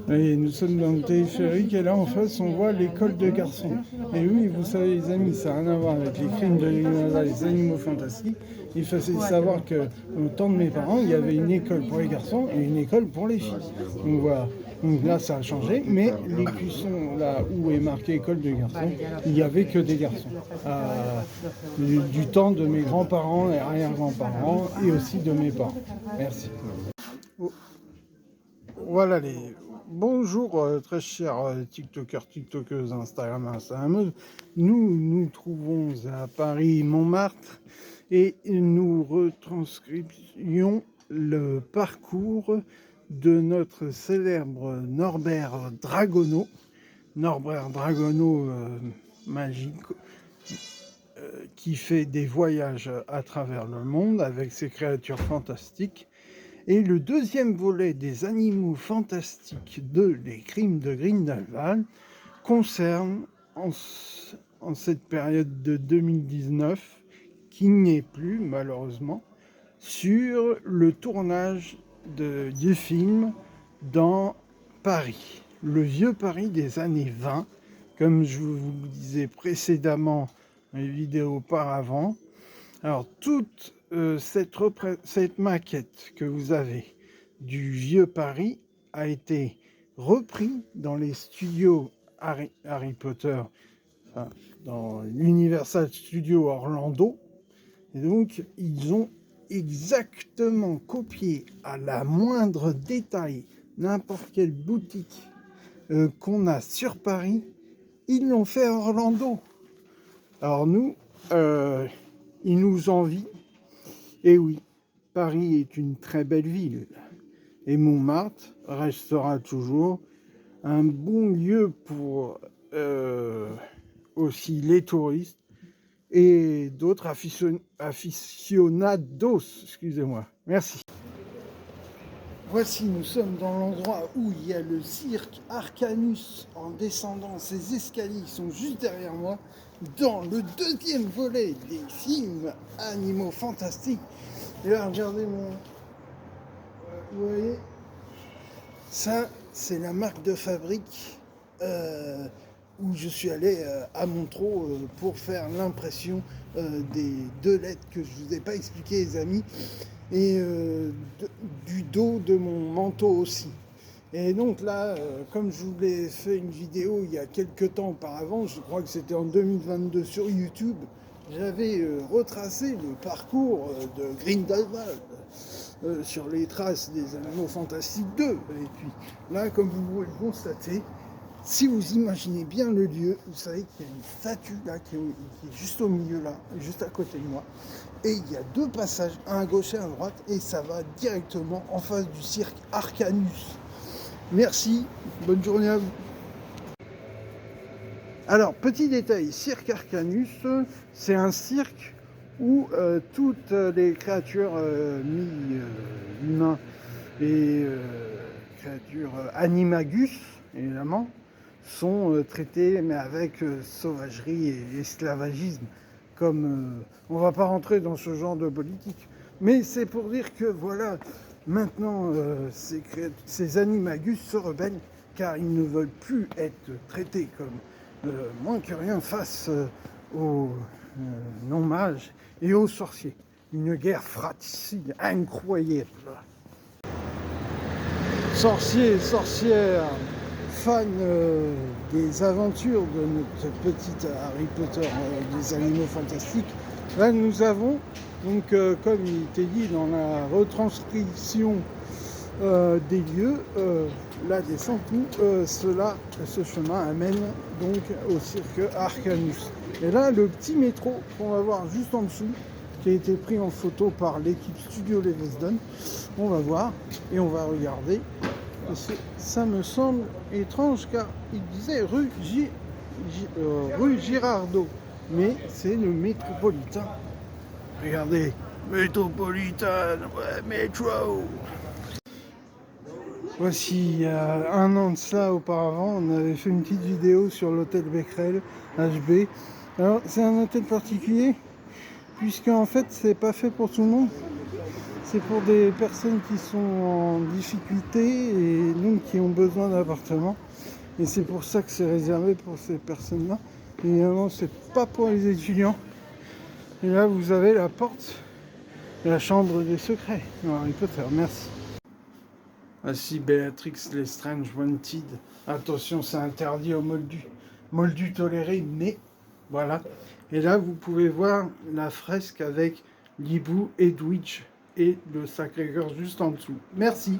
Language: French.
Et nous sommes dans le téléphérique et là en face on voit l'école de garçons. Et oui, vous savez les amis, ça n'a rien à voir avec les crimes de Grindelwald, les animaux fantastiques. Il faut savoir qu'au temps de mes parents, il y avait une école pour les garçons et une école pour les filles. Donc voilà. Donc là ça a changé, mais les cuissons là où est marqué école de garçons, il n'y avait que des garçons. Du temps de mes grands-parents et arrière-grands-parents et aussi de mes parents. Merci. Voilà les... Bonjour très chers TikTokers, TikTokeuses, Instagrammeuses. Nous nous trouvons à Paris, Montmartre et nous retranscrivions le parcours de notre célèbre Norbert Dragono. Norbert Dragono magique qui fait des voyages à travers le monde avec ses créatures fantastiques. Et le deuxième volet des animaux fantastiques de Les Crimes de Grindelwald concerne, en cette période de 2019, qui n'est plus malheureusement, sur le tournage du film dans Paris, le vieux Paris des années 20, comme je vous le disais précédemment dans les vidéos auparavant. Alors toute cette maquette que vous avez du vieux Paris a été repris dans les studios Harry Potter, enfin, dans l'Universal Studios Orlando. Et donc ils ont exactement copié à la moindre détail n'importe quelle boutique qu'on a sur Paris. Ils l'ont fait à Orlando. Alors nous, ils nous envient. Et oui, Paris est une très belle ville. Et Montmartre restera toujours un bon lieu pour aussi les touristes et d'autres aficionados. Excusez-moi. Merci. Voici, nous sommes dans l'endroit où il y a le cirque Arcanus en descendant ces escaliers qui sont juste derrière moi, dans le deuxième volet des films animaux fantastiques. Et là, regardez vous voyez, ça, c'est la marque de fabrique où je suis allé à Montreux pour faire l'impression des 2 lettres que je ne vous ai pas expliquées, les amis, et du dos de mon manteau aussi. Et donc là, comme je vous l'ai fait une vidéo il y a quelques temps auparavant, je crois que c'était en 2022 sur YouTube, j'avais retracé le parcours de Grindelwald sur les traces des Animaux Fantastiques 2. Et puis là, comme vous pouvez le constater, si vous imaginez bien le lieu, vous savez qu'il y a une statue là qui est juste au milieu là, juste à côté de moi. Et il y a 2 passages, un à gauche et un à droite, et ça va directement en face du cirque Arcanus. Merci, bonne journée à vous. Alors, petit détail, cirque Arcanus, c'est un cirque où toutes les créatures mi-humains et créatures animagus, évidemment, sont traitées, mais avec sauvagerie et esclavagisme. Comme on va pas rentrer dans ce genre de politique, mais c'est pour dire que voilà, maintenant ces animagus se rebellent car ils ne veulent plus être traités comme moins que rien face aux non-mages et aux sorciers. Une guerre fratricide incroyable. Sorciers, sorcières, fans des aventures de notre petite Harry Potter des animaux fantastiques, là nous avons, donc comme il était dit dans la retranscription des lieux, la descente où ce chemin amène donc au cirque Arcanus. Et là le petit métro qu'on va voir juste en dessous, qui a été pris en photo par l'équipe Studio Leviston, on va voir et on va regarder. Ça me semble étrange car il disait rue Girardot, mais c'est le métropolitain. Regardez, métropolitain, ouais, métro. Voici, il y a 1 an de cela auparavant, on avait fait une petite vidéo sur l'hôtel Becquerel HB. Alors c'est un hôtel particulier, puisque en fait c'est pas fait pour tout le monde. C'est pour des personnes qui sont en difficulté et donc qui ont besoin d'appartements. Et c'est pour ça que c'est réservé pour ces personnes-là. Évidemment, c'est pas pour les étudiants. Et là, vous avez la porte de la chambre des secrets. Harry Potter, merci. Voici Béatrix Lestrange Wanted. Attention, c'est interdit au moldu. Moldu toléré, mais voilà. Et là, vous pouvez voir la fresque avec l'hibou Edwidge et le Sacré-Cœur juste en dessous. Merci.